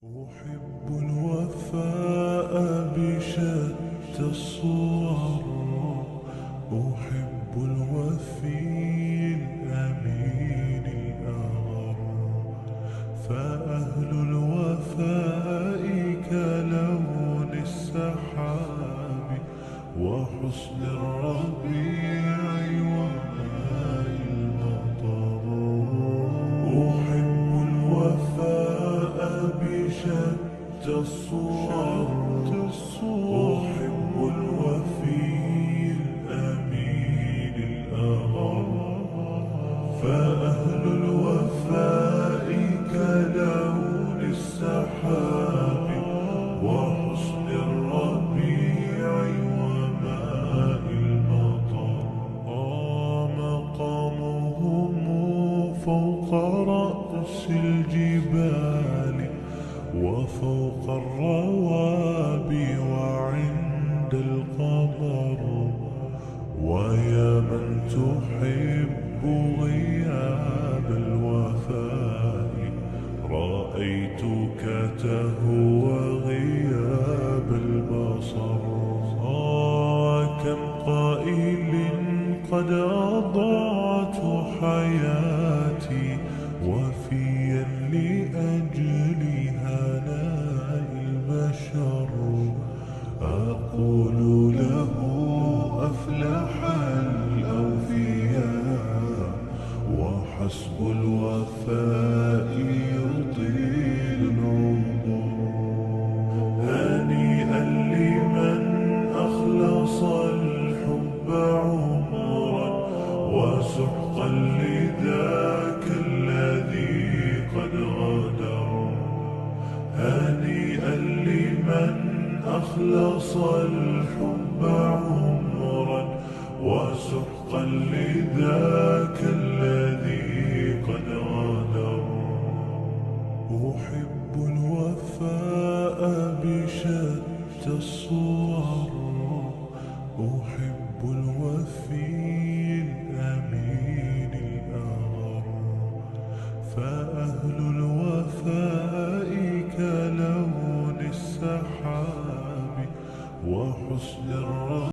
أحب الوفاء بشتى الصور، أحب الوفي الأمين الأغر، فأهل الوفاء كلون السحاب وحسن الربيع وماء المطر. أحب الوفاء بشتى الصور، أحب الوفي الأمين الأغر، فأهل الوفاء كلون السحاب وحسن الربيع وماء المطر. مقامهم فوق رأس الجبال وفوق الروابي وعند القمر. ويا من تحب غياب الوفاء، رأيتك تهوى غياب البصر. كم قائل قد أضعت حياتي وفيا لأجل هناء البشر. أقول له أفلح الأوفياء، وحسب الوفاء يطيل العمر. هنيئا لمن أخلص الحب عمرا، وسحقا لذاك الذي قد غدر. هنيئا لمن أخلص الحب عمرا، وسحقا لذاك الذي قد غدر. أحب الوفاء بشتى الصور، أحب الوفي الأمين الأغر، فأهل الوفاء كلون السحاب وحسن الربيع